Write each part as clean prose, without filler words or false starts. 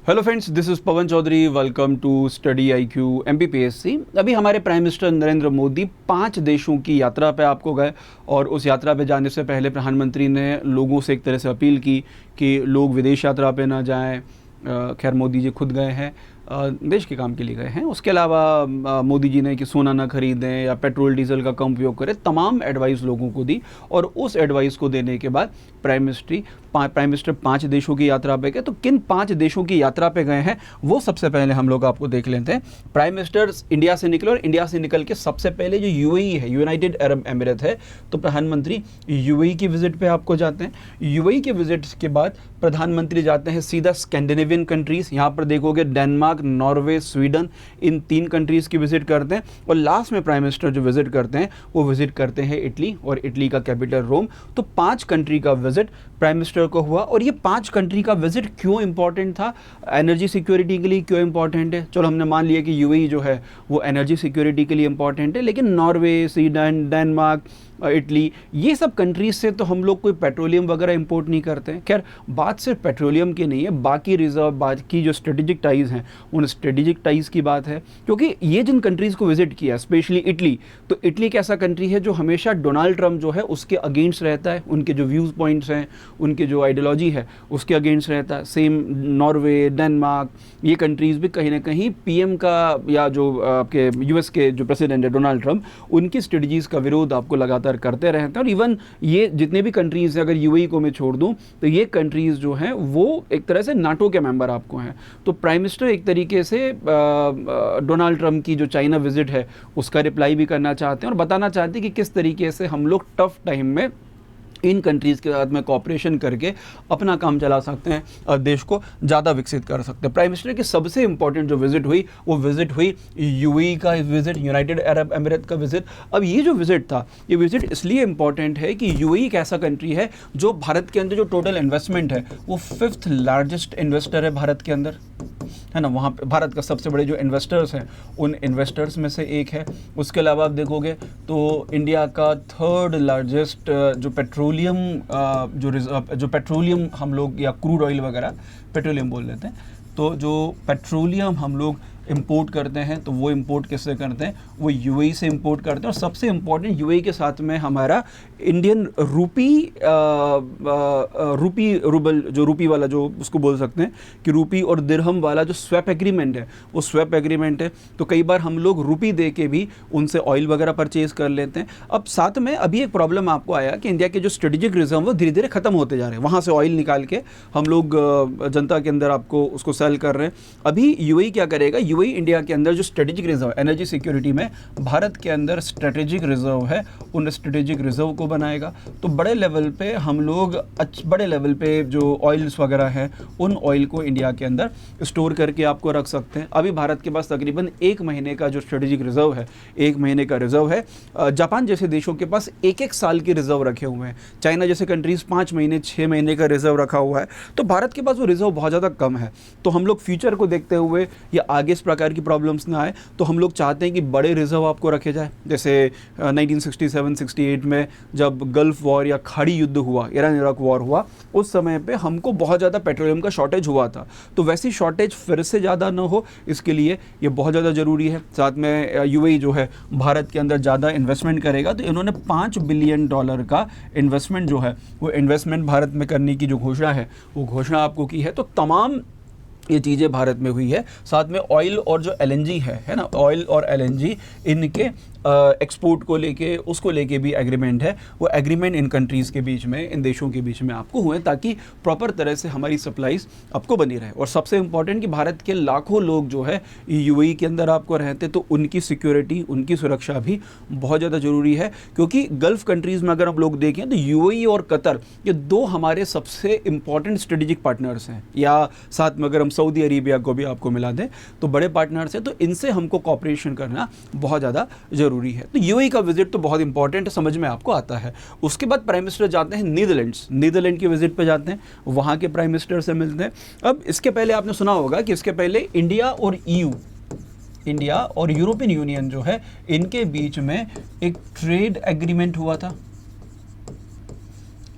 Hello friends, this is Pavan Chaudhary. Welcome to study IQ MPPSC। अभी हमारे prime minister Narendra Modi 5 देशों की यात्रा पे आपको गए और उस यात्रा पे जाने से पहले प्रधानमंत्री ने लोगों से एक तरह से अपील की कि लोग विदेश यात्रा पे ना जाएं। खैर मोदी जी खुद गए हैं, देश के काम के लिए गए हैं। उसके अलावा मोदी जी ने कि सोना ना खरीदें या पेट्रोल डीजल का कम उपयोग करें, तमाम एडवाइस लोगों को दी। और उस एडवाइस को देने के बाद प्राइम मिनिस्टर 5 देशों की यात्रा पे गए। तो किन 5 देशों की यात्रा पे गए हैं वो सबसे पहले हम लोग आपको देख लेते हैं। प्राइम मिनिस्टर इंडिया से निकले और इंडिया से निकल के सबसे पहले जो UAE है, यूनाइटेड अरब एमिरेट है, तो प्रधानमंत्री UAE की विजिट पे आपको जाते हैं। UAE के विजिट के बाद प्रधानमंत्री जाते हैं सीधा स्कैंडिनेवियन कंट्रीज। यहाँ पर देखोगे डेनमार्क, नॉर्वे, स्वीडन, इन 3 कंट्रीज की विजिट करते हैं। और लास्ट में प्राइम मिनिस्टर जो विजिट करते हैं वो विजिट करते हैं इटली, और इटली का कैपिटल रोम। तो 5 कंट्री का विजिट प्राइम मिनिस्टर को हुआ। और ये 5 कंट्री का विजिट क्यों इंपॉर्टेंट था, एनर्जी सिक्योरिटी के लिए क्यों इंपॉर्टेंट है? चलो हमने मान लिया कि UAE जो है वो एनर्जी सिक्योरिटी के लिए इंपॉर्टेंट है, लेकिन नॉर्वे, स्वीडन, डेनमार्क, इटली, ये सब कंट्रीज से तो हम लोग कोई पेट्रोलियम वगैरह इंपोर्ट नहीं करते हैं। खैर बात सिर्फ पेट्रोलियम की नहीं है, बाकी रिजर्व, बाकी जो स्ट्रेटेजिक टाइज़ हैं उन स्ट्रेटेजिक टाइज़ की बात है। क्योंकि ये जिन कंट्रीज़ को विजिट किया, स्पेशली इटली, तो इटली एक ऐसा कंट्री है जो हमेशा डोनाल्ड ट्रंप जो है उसके अगेंस्ट रहता है, उनके जो व्यूज़ पॉइंट्स हैं, उनके जो आइडियोलॉजी है उसके अगेंस्ट रहता है। सेम नॉर्वे, डेनमार्क, ये कंट्रीज़ भी कहीं ना कहीं PM का या जो आपके US के जो प्रेसिडेंट है डोनाल्ड ट्रंप, उनकी स्ट्रेटजीज़ का विरोध आपको लगातार करते रहते हैं। और इवन ये जितने भी कंट्रीज़ हैं, अगर UAE को मैं छोड़ दूं तो ये कंट्रीज़ जो हैं वो एक तरह से नाटो के मेंबर आपको हैं। तो प्राइम मिनिस्टर एक तरीके से डोनाल्ड ट्रंप की जो चाइना विजिट है उसका रिप्लाई भी करना चाहते हैं और बताना चाहते हैं कि किस तरीके से हम लोग टफ टाइम में इन कंट्रीज़ के साथ में कोऑपरेशन करके अपना काम चला सकते हैं और देश को ज़्यादा विकसित कर सकते हैं। प्राइम मिनिस्टर की सबसे इंपॉर्टेंट जो विजिट हुई वो विजिट हुई UAE का विजिट, यूनाइटेड अरब एमिरेट का विजिट। अब ये जो विजिट था, ये विजिट इसलिए इंपॉर्टेंट है कि UAE एक ऐसा कंट्री है जो भारत के अंदर जो टोटल इन्वेस्टमेंट है वो 5th लार्जेस्ट इन्वेस्टर है भारत के अंदर, है ना। वहाँ पे भारत का सबसे बड़े जो इन्वेस्टर्स हैं उन इन्वेस्टर्स में से एक है। उसके अलावा आप देखोगे तो इंडिया का 3rd लार्जेस्ट जो पेट्रोलियम हम लोग, या क्रूड ऑयल वगैरह पेट्रोलियम बोल लेते हैं, तो जो पेट्रोलियम हम लोग इंपोर्ट करते हैं तो वो इंपोर्ट किससे करते हैं, वो UAE से इंपोर्ट करते हैं। और सबसे इम्पोर्टेंट UAE के साथ में हमारा इंडियन रूबल, जो रूपी वाला, जो उसको बोल सकते हैं कि रूपी और दिरहम वाला जो स्वैप एग्रीमेंट है वो स्वैप एग्रीमेंट है। तो कई बार हम लोग रूपी दे के भी उनसे ऑयल वगैरह परचेज कर लेते हैं। अब साथ में अभी एक प्रॉब्लम आपको आया कि इंडिया के जो स्ट्रेटेजिक रिजर्व वो धीरे धीरे खत्म होते जा रहे हैं, वहाँ से ऑयल निकाल के हम लोग जनता के अंदर आपको उसको सेल कर रहे हैं। अभी UAE क्या करेगा, UAE इंडिया के अंदर जो स्ट्रेटेजिक रिजर्व, एनर्जी सिक्योरिटी में भारत के अंदर स्ट्रेटेजिक रिजर्व है, उन स्ट्रेटेजिक रिजर्व को बनाएगा। तो बड़े लेवल पे हम लोग बड़े लेवल पे जो ऑयल्स वगैरह हैं उन ऑयल को इंडिया के अंदर स्टोर करके आपको रख सकते हैं। अभी भारत के पास तकरीबन 1 महीने का जो स्ट्रेटेजिक रिजर्व है, 1 महीने का रिजर्व है। जापान जैसे देशों के पास 1-1 साल के रिजर्व रखे हुए हैं। चाइना जैसे कंट्रीज 5 महीने, 6 महीने का रिजर्व रखा हुआ है। तो भारत के पास वो रिजर्व बहुत ज़्यादा कम है। तो हम लोग फ्यूचर को देखते हुए या आगे इस प्रकार की प्रॉब्लम्स ना आए तो हम लोग चाहते हैं कि बड़े रिजर्व आपको रखे जाए। जैसे 1967-68 में जब गल्फ वॉर या खाड़ी युद्ध हुआ, ईरान इराक वॉर हुआ, उस समय पे हमको बहुत ज़्यादा पेट्रोलियम का शॉर्टेज हुआ था। तो वैसी शॉर्टेज फिर से ज़्यादा ना हो, इसके लिए ये बहुत ज़्यादा ज़रूरी है। साथ में UAE जो है भारत के अंदर ज़्यादा इन्वेस्टमेंट करेगा, तो इन्होंने $5 बिलियन का इन्वेस्टमेंट जो है वो इन्वेस्टमेंट भारत में करने की जो घोषणा है वो घोषणा आपको की है। तो तमाम ये चीज़ें भारत में हुई है। साथ में ऑयल और जो LNG है ना, ऑयल और LNG इनके एक्सपोर्ट को लेके, उसको लेके भी एग्रीमेंट है। वो एग्रीमेंट इन कंट्रीज़ के बीच में, इन देशों के बीच में आपको हुए ताकि प्रॉपर तरह से हमारी सप्लाईज आपको बनी रहे। और सबसे इम्पॉर्टेंट कि भारत के लाखों लोग जो है UAE के अंदर आपको रहते, तो उनकी सिक्योरिटी, उनकी सुरक्षा भी बहुत ज़्यादा ज़रूरी है। क्योंकि गल्फ़ कंट्रीज़ में अगर हम लोग देखें तो UAE और कतर, ये 2 हमारे सबसे इम्पॉर्टेंट स्ट्रेटेजिक पार्टनर्स हैं। या साथ में अगर हम सऊदी अरेबिया को भी आपको मिला दें तो बड़े पार्टनर्स हैं। तो इनसे हमको कॉपरेशन करना बहुत ज़्यादा जरूरी है। तो UAE का विजिट तो बहुत इंपॉर्टेंट है, समझ में आपको आता है। उसके बाद प्राइम मिनिस्टर जाते हैं नीदरलैंड की विजिट पे जाते हैं, वहाँ के प्राइम मिनिस्टर से मिलते हैं। अब इसके पहले आपने सुना होगा कि इसके पहले इंडिया और यूरोपियन यूनियन जो है इनके बीच में एक ट्रेड एग्रीमेंट हुआ था।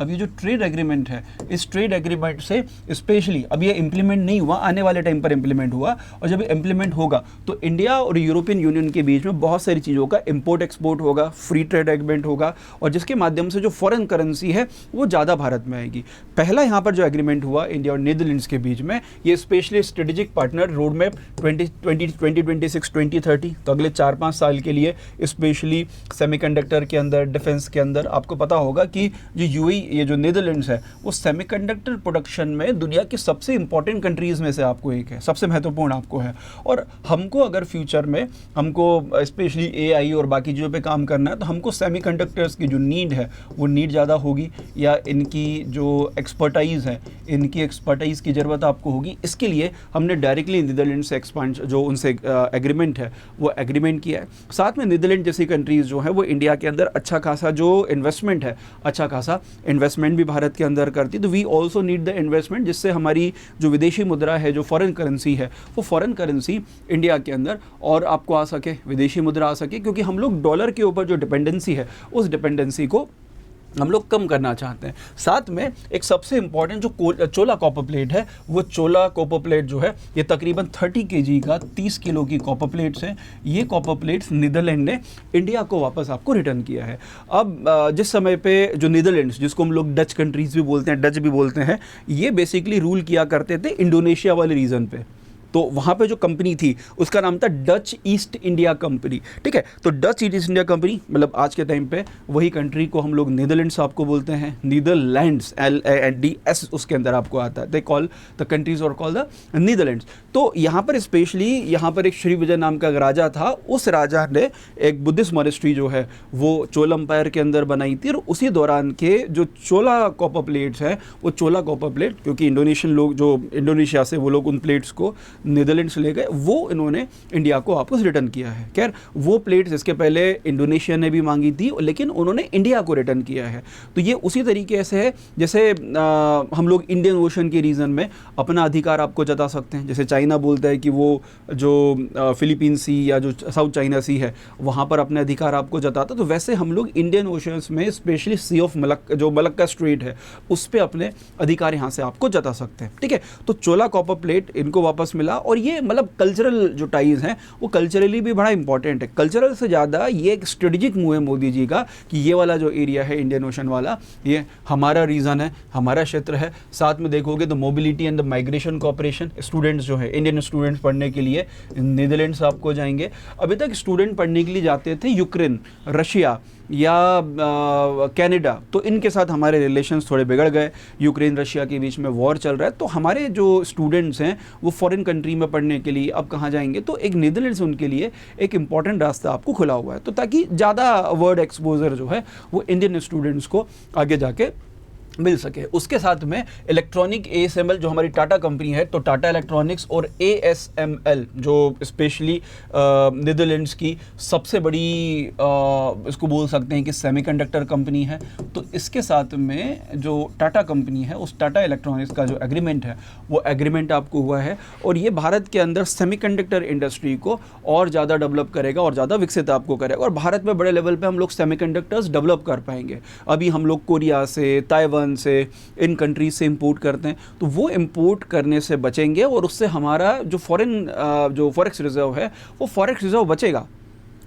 अब ये जो ट्रेड एग्रीमेंट है, इस ट्रेड एग्रीमेंट से स्पेशली अब ये इम्प्लीमेंट नहीं हुआ, आने वाले टाइम पर इम्प्लीमेंट हुआ, और जब इम्प्लीमेंट होगा तो इंडिया और यूरोपियन यूनियन के बीच में बहुत सारी चीज़ों का इम्पोर्ट एक्सपोर्ट होगा, फ्री ट्रेड एग्रीमेंट होगा, और जिसके माध्यम से जो फॉरेन करेंसी है वो ज़्यादा भारत में आएगी। पहला यहाँ पर जो एग्रीमेंट हुआ इंडिया और नीदरलैंड्स के बीच में, ये specially strategic partner road map 2026-2030, तो अगले 4-5 साल के लिए स्पेशली सेमीकंडक्टर के अंदर, डिफेंस के अंदर। आपको पता होगा कि जो यूएई, ये जो नीदरलैंड्स है, वो सेमीकंडक्टर प्रोडक्शन में दुनिया की सबसे इंपॉर्टेंट कंट्रीज़ में से आपको एक है, सबसे महत्वपूर्ण आपको है। और हमको अगर फ्यूचर में हमको स्पेशली एआई और बाकी चीज़ों पे काम करना है, तो हमको सेमीकंडक्टर्स की जो नीड है वो नीड ज़्यादा होगी, या इनकी जो एक्सपर्टाइज़ है, इनकी एक्सपर्टाइज़ की ज़रूरत आपको होगी। इसके लिए हमने डायरेक्टली नीदरलैंड से एक्सपांड जो उनसे एग्रीमेंट है वो एग्रीमेंट किया है। साथ में नीदरलैंड जैसी कंट्रीज़ जो है वो इंडिया के अंदर अच्छा खासा जो इन्वेस्टमेंट है, अच्छा खासा इन्वेस्टमेंट भी भारत के अंदर करती है। तो we also need the investment, जिससे हमारी जो विदेशी मुद्रा है, जो फॉरेन करेंसी है, वो फॉरेन करेंसी इंडिया के अंदर और आपको आ सके, विदेशी मुद्रा आ सके, क्योंकि हम लोग डॉलर के ऊपर जो डिपेंडेंसी है उस डिपेंडेंसी को हम लोग कम करना चाहते हैं। साथ में एक सबसे इंपॉर्टेंट जो चोला कॉपर प्लेट है, वो चोला कॉपर प्लेट जो है ये तकरीबन 30 kg का 30 किलो की कॉपर प्लेट्स हैं। ये कॉपर प्लेट्स नीदरलैंड ने इंडिया को वापस आपको रिटर्न किया है। अब जिस समय पे जो नीदरलैंड्स, जिसको हम लोग डच कंट्रीज़ भी बोलते हैं, डच भी बोलते हैं, ये बेसिकली रूल किया करते थे इंडोनेशिया वाले रीजन पे। तो वहाँ पे जो कंपनी थी उसका नाम था डच ईस्ट इंडिया कंपनी, ठीक है। तो डच ईस्ट इंडिया कंपनी मतलब आज के टाइम पे वही कंट्री को हम लोग नीदरलैंड्स आपको बोलते हैं, नीदरलैंड्स, LANDS उसके अंदर आपको आता है। दे कॉल द कंट्रीज और कॉल द नीदरलैंड्स। तो यहाँ पर स्पेशली यहाँ पर एक श्री विजय नाम का राजा था, उस राजा ने एक बुद्धिस्ट मॉनेस्ट्री जो है वो चोल एम्पायर के अंदर बनाई थी, और उसी दौरान के जो चोला कॉपर प्लेट्स हैं, वो चोला कॉपर प्लेट, क्योंकि इंडोनेशियन लोग जो इंडोनेशिया से वो लोग उन प्लेट्स को नीदरलैंड्स ले गए, वो इन्होंने इंडिया को वापस रिटर्न किया है। खैर वो प्लेट्स इसके पहले इंडोनेशिया ने भी मांगी थी, लेकिन उन्होंने इंडिया को रिटर्न किया है। तो ये उसी तरीके से है जैसे हम लोग इंडियन ओशन के रीजन में अपना अधिकार आपको जता सकते हैं। जैसे चाइना बोलता है कि वो जो फिलीपीन सी या जो साउथ चाइना सी है वहाँ पर अपने अधिकार आपको जताता, तो वैसे हम लोग इंडियन ओशंस में स्पेशली सी ऑफ मलक्का, जो मलक्का स्ट्रेट है, उस पर अपने अधिकार यहाँ से आपको जता सकते हैं, ठीक है। तो चोला कॉपर प्लेट इनको वापस मिला, और ये मतलब कल्चरल जो टाइज हैं वो कल्चरली भी बड़ा इंपॉर्टेंट है। कल्चरल से ज़्यादा ये एक स्ट्रेटेजिक मूव है मोदी जी का कि ये वाला जो एरिया है इंडियन ओशन वाला, ये हमारा रीजन है, हमारा क्षेत्र है। साथ में देखोगे तो mobility and the migration cooperation, students जो है, इंडियन स्टूडेंट्स पढ़ने के लिए नीदरलैंड्स आपको जाएंगे। अभी तक स्टूडेंट पढ़ने के लिए जाते थे यूक्रेन, रशिया या कनाडा, तो इनके साथ हमारे रिलेशंस थोड़े बिगड़ गए। यूक्रेन रशिया के बीच में वॉर चल रहा है, तो हमारे जो स्टूडेंट्स हैं वो फॉरेन कंट्री में पढ़ने के लिए अब कहाँ जाएंगे, तो एक नीदरलैंड्स उनके लिए एक इंपॉर्टेंट रास्ता आपको खुला हुआ है। तो ताकि ज़्यादा वर्ड एक्सपोजर जो है वो इंडियन स्टूडेंट्स को आगे जाके मिल सके। उसके साथ में इलेक्ट्रॉनिक ASML जो हमारी टाटा कंपनी है, तो टाटा इलेक्ट्रॉनिक्स और ASML जो स्पेशली नीदरलैंड्स की सबसे बड़ी इसको बोल सकते हैं कि सेमीकंडक्टर कंपनी है। तो इसके साथ में जो टाटा कंपनी है, उस टाटा इलेक्ट्रॉनिक्स का जो एग्रीमेंट है वो एग्रीमेंट आपको हुआ है, और ये भारत के अंदर सेमीकंडक्टर इंडस्ट्री को और ज़्यादा डेवलप करेगा और ज़्यादा विकसित आपको करेगा, और भारत में बड़े लेवल पर हम लोग सेमीकंडक्टर्स डेवलप कर पाएंगे। अभी हम लोग कोरिया से, ताइवान से, इन कंट्रीज से इंपोर्ट करते हैं, तो वो इंपोर्ट करने से बचेंगे, और उससे हमारा जो जो फॉरेक्स रिजर्व है वो फॉरेक्स रिजर्व बचेगा।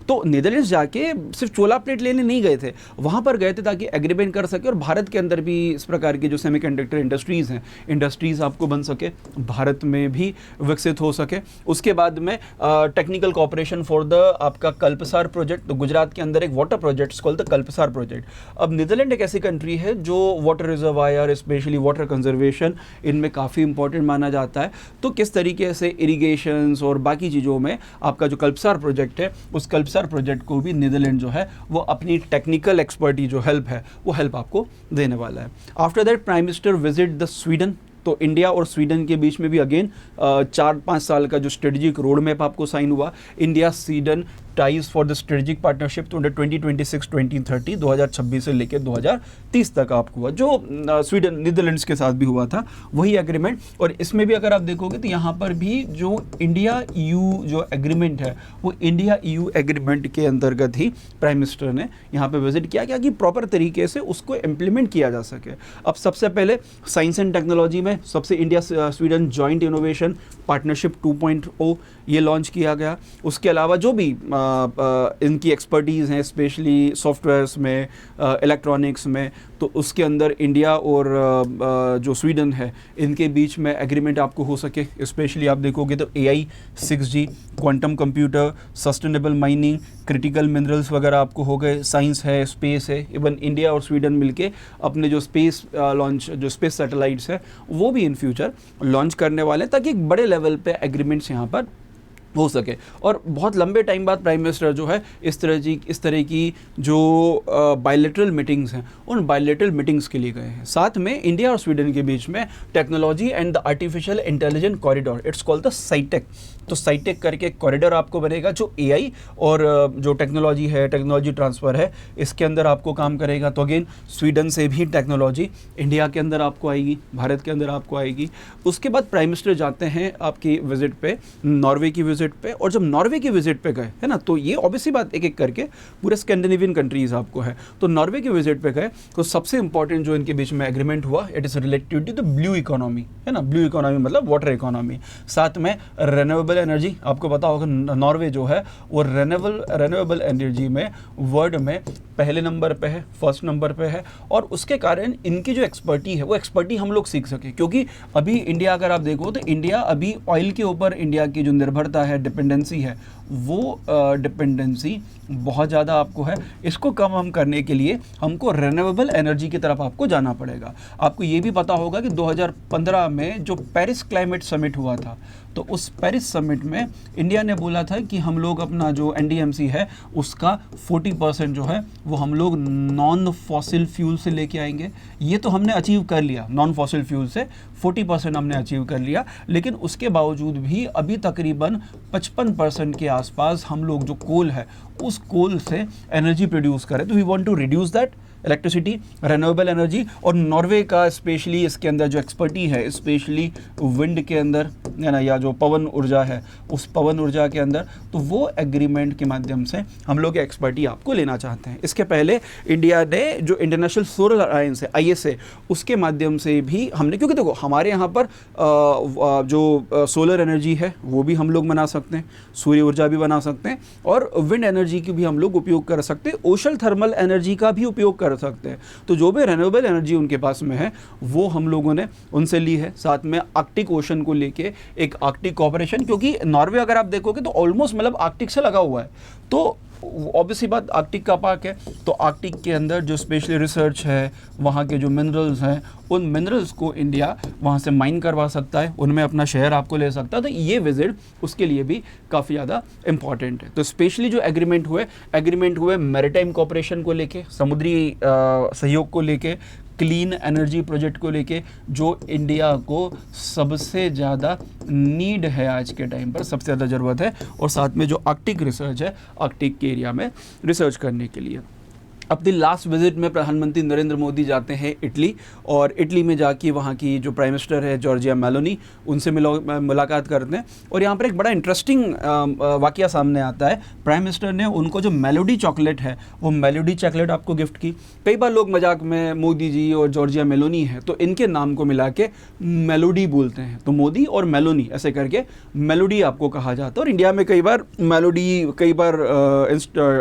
तो नीदरलैंड्स जाके सिर्फ चोला प्लेट लेने नहीं गए थे, वहाँ पर गए थे ताकि एग्रीमेंट कर सके, और भारत के अंदर भी इस प्रकार की जो सेमीकंडक्टर इंडस्ट्रीज़ हैं, इंडस्ट्रीज़ आपको बन सके, भारत में भी विकसित हो सके। उसके बाद में टेक्निकल कोऑपरेशन फॉर द आपका कल्पसार प्रोजेक्ट, तो गुजरात के अंदर एक water project called the Kalpasar project. अब नीदरलैंड एक ऐसी कंट्री है जो water reservoir, specially water conservation, इनमें काफ़ी इंपॉर्टेंट माना जाता है। तो किस तरीके से इरीगेशंस और बाकी चीज़ों में आपका जो कल्पसार प्रोजेक्ट है, उस कल्पसार प्रोजेक्ट को भी नीदरलैंड जो है वो अपनी टेक्निकल एक्सपर्टी जो हेल्प है वो हेल्प आपको देने वाला है। After that prime minister visit the Sweden, तो इंडिया और स्वीडन के बीच में भी अगेन 4-5 साल का जो स्ट्रेटेजिक रोड मैप आपको साइन हुआ। India Sweden ties for the strategic partnership तो 2026-2030 2026 से लेकर 2030 तक आपको हुआ, जो स्वीडन नीदरलैंड्स के साथ भी हुआ था वही एग्रीमेंट। और इसमें भी अगर आप देखोगे तो यहाँ पर भी जो इंडिया EU जो एग्रीमेंट है वो इंडिया EU एग्रीमेंट के अंतर्गत ही प्राइम मिनिस्टर ने यहाँ पे विजिट किया क्या कि प्रॉपर तरीके से उसको इम्प्लीमेंट किया जा सके। अब सबसे पहले साइंस एंड टेक्नोलॉजी में सबसे India Sweden joint innovation partnership 2.0 ये लॉन्च किया गया। उसके अलावा जो भी इनकी एक्सपर्टीज़ हैं स्पेशली सॉफ्टवेयर्स में, इलेक्ट्रॉनिक्स में, तो उसके अंदर इंडिया और जो स्वीडन है इनके बीच में एग्रीमेंट आपको हो सके। स्पेशली आप देखोगे तो AI, 6G, quantum computer, sustainable mining, critical minerals वगैरह आपको हो गए, साइंस है, स्पेस है। इवन इंडिया और स्वीडन मिलके अपने जो स्पेस सैटेलाइट्स है वो भी इन फ्यूचर लॉन्च करने वाले हैं, ताकि एक बड़े लेवल पे एग्रीमेंट्स यहाँ पर हो सके। और बहुत लंबे टाइम बाद प्राइम मिनिस्टर जो है इस तरह की जो बायलैटरल मीटिंग्स हैं उन बायलैटरल मीटिंग्स के लिए गए हैं। साथ में इंडिया और स्वीडन के बीच में technology and the artificial intelligence corridor, it's called the Scitech, तो साइटेक करके कॉरिडोर आपको बनेगा जो AI और जो टेक्नोलॉजी है, टेक्नोलॉजी ट्रांसफ़र है, इसके अंदर आपको काम करेगा। तो अगेन स्वीडन से भी टेक्नोलॉजी इंडिया के अंदर आपको आएगी, भारत के अंदर आपको आएगी। उसके बाद प्राइम मिनिस्टर जाते हैं आपकी विजिट पे, नॉर्वे की विजिट पे। और जब नॉर्वे की विजिट पे गए है ना, तो ये ऑब्वियसली बात एक एक करके पूरे स्कैंडिनेवियन कंट्रीज आपको है। तो नॉर्वे की विजिट पे गए तो सबसे इंपॉर्टेंट जो इनके बीच में एग्रीमेंट हुआ, it is related to the blue economy, है ना। ब्लू इकोनॉमी मतलब वाटर इकोनॉमी, साथ में रेन्यूएबल एनर्जी। आपको पता होगा नॉर्वे जो है वो रेन्यूएबल एनर्जी में वर्ल्ड में पहले नंबर पे है, फर्स्ट नंबर पे है। और उसके कारण इनकी जो एक्सपर्टी है वो एक्सपर्टी हम लोग सीख सके, क्योंकि अभी इंडिया अगर आप देखो तो इंडिया अभी ऑयल के ऊपर इंडिया की जो निर्भरता है, डिपेंडेंसी है, वो डिपेंडेंसी बहुत ज़्यादा आपको है। इसको कम हम करने के लिए हमको रेन्यूएबल एनर्जी की तरफ आपको जाना पड़ेगा। आपको ये भी पता होगा कि 2015 में जो पेरिस क्लाइमेट समिट हुआ था, तो उस पेरिस समिट में इंडिया ने बोला था कि हम लोग अपना जो NDMC है उसका 40% जो है वो हम लोग नॉन फॉसिल फ्यूल से लेके आएंगे। ये तो हमने अचीव कर लिया, नॉन फॉसिल फ्यूल से 40% हमने अचीव कर लिया, लेकिन उसके बावजूद भी अभी तकरीबन 55% के आसपास हम लोग जो कोल है उस कोल से एनर्जी प्रोड्यूस करें। तो we want to reduce that electricity, renewable energy. और नॉर्वे का स्पेशली इसके अंदर जो एक्सपर्टी है, स्पेशली विंड के अंदर है ना, या जो पवन ऊर्जा है उस पवन ऊर्जा के अंदर, तो वो एग्रीमेंट के माध्यम से हम लोग एक्सपर्टी आपको लेना चाहते हैं। इसके पहले इंडिया ने जो इंटरनेशनल सोलर अलायंस है ISA, उसके माध्यम से भी हमने, क्योंकि देखो हमारे यहाँ पर जो सोलर एनर्जी है वो भी हम लोग बना सकते हैं, सूर्य ऊर्जा भी बना सकते हैं, और विंड एनर्जी की भी हम लोग उपयोग कर सकते हैं, ओशन थर्मल एनर्जी का भी उपयोग कर सकते हैं। तो जो भी रेन्यूएबल एनर्जी उनके पास में है वो हम लोगों ने उनसे ली है। साथ में आर्कटिक ओशन को लेके एक आर्कटिक कॉर्पोरेशन, क्योंकि नॉर्वे अगर आप देखोगे तो ऑलमोस्ट मतलब आर्कटिक से लगा हुआ है, तो ऑब्वियसली बात आर्कटिक का पार्क है, तो आर्कटिक के अंदर जो स्पेशली रिसर्च है, वहाँ के जो मिनरल्स हैं, उन मिनरल्स को इंडिया वहाँ से माइन करवा सकता है, उनमें अपना शेयर आपको ले सकता है। तो ये विजिट उसके लिए भी काफ़ी ज़्यादा इंपॉर्टेंट है। तो स्पेशली जो एग्रीमेंट हुए मैरीटाइम कॉर्पोरेशन को लेके, समुद्री सहयोग को लेके, क्लीन एनर्जी प्रोजेक्ट को लेके, जो इंडिया को सबसे ज़्यादा नीड है आज के टाइम पर, सबसे ज़्यादा ज़रूरत है। और साथ में जो आर्कटिक रिसर्च है, आर्कटिक के एरिया में रिसर्च करने के लिए। अपनी लास्ट विजिट में प्रधानमंत्री नरेंद्र मोदी जाते हैं इटली, और इटली में जाके वहाँ की जो प्राइम मिनिस्टर है जॉर्जिया मेलोनी, उनसे मुलाकात करते हैं। और यहाँ पर एक बड़ा इंटरेस्टिंग वाकया सामने आता है। प्राइम मिनिस्टर ने उनको जो मेलोडी चॉकलेट है वो मेलोडी चॉकलेट आपको गिफ्ट की। कई बार लोग मजाक में मोदी जी और जॉर्जिया मेलोनी है तो इनके नाम को मिला के मेलोडी बोलते हैं, तो मोदी और मेलोनी ऐसे करके मेलोडी आपको कहा जाता है। और इंडिया में कई बार मेलोडी, कई बार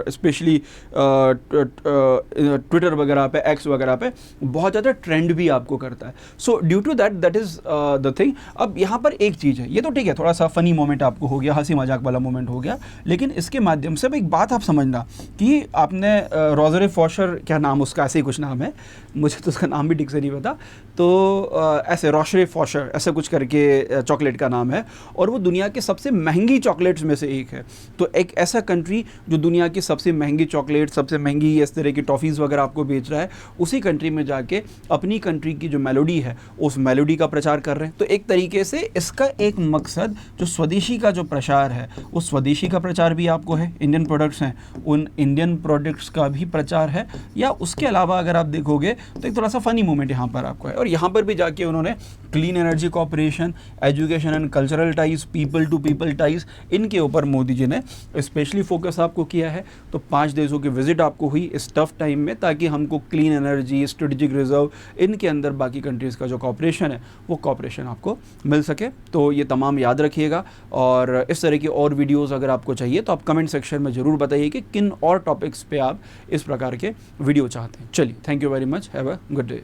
स्पेशली ट्विटर वगैरह पे, एक्स वगैरह पे बहुत ज़्यादा ट्रेंड भी आपको करता है। So due to that is the thing. अब यहाँ पर एक चीज़ है, ये तो ठीक है, थोड़ा सा फनी मोमेंट आपको हो गया, हंसी मजाक वाला मोमेंट हो गया, लेकिन इसके माध्यम से एक बात आप समझना कि आपने रोजर फॉशर, क्या नाम उसका, ऐसे ही कुछ नाम है, मुझे तो उसका नाम भी ठीक से नहीं पता, तो ऐसे रोशरे फॉशर ऐसा कुछ करके चॉकलेट का नाम है, और वो दुनिया के सबसे महंगी चॉकलेट्स में से एक है। तो एक ऐसा कंट्री जो दुनिया की सबसे महंगी चॉकलेट, सबसे महंगी इस तरह की टॉफ़ीज़ वगैरह आपको बेच रहा है, उसी कंट्री में जाके अपनी कंट्री की जो मेलोडी है उस मेलोडी का प्रचार कर रहे हैं। तो एक तरीके से इसका एक मकसद जो स्वदेशी का जो प्रचार है, उस स्वदेशी का प्रचार भी आपको है, इंडियन प्रोडक्ट्स हैं उन इंडियन प्रोडक्ट्स का भी प्रचार है, या उसके अलावा अगर आप देखोगे तो एक थोड़ा सा फ़नी मोमेंट यहाँ पर आपको है। और यहाँ पर भी जाके उन्होंने clean energy corporation, education and cultural ties, people to people ties, इनके ऊपर मोदी जी ने स्पेशली फोकस आपको किया है। तो 5 देशों की विजिट आपको हुई इस टफ टाइम में, ताकि हमको क्लीन एनर्जी, स्ट्रेटेजिक रिजर्व, इनके अंदर बाकी कंट्रीज़ का जो कॉपरेशन है वो कॉपरेशन आपको मिल सके। तो ये तमाम याद रखिएगा, और इस तरह की और वीडियोज़ अगर आपको चाहिए तो आप कमेंट सेक्शन में ज़रूर बताइए कि किन और टॉपिक्स पे आप इस प्रकार के वीडियो चाहते हैं। चलिए, thank you very much, have a good day.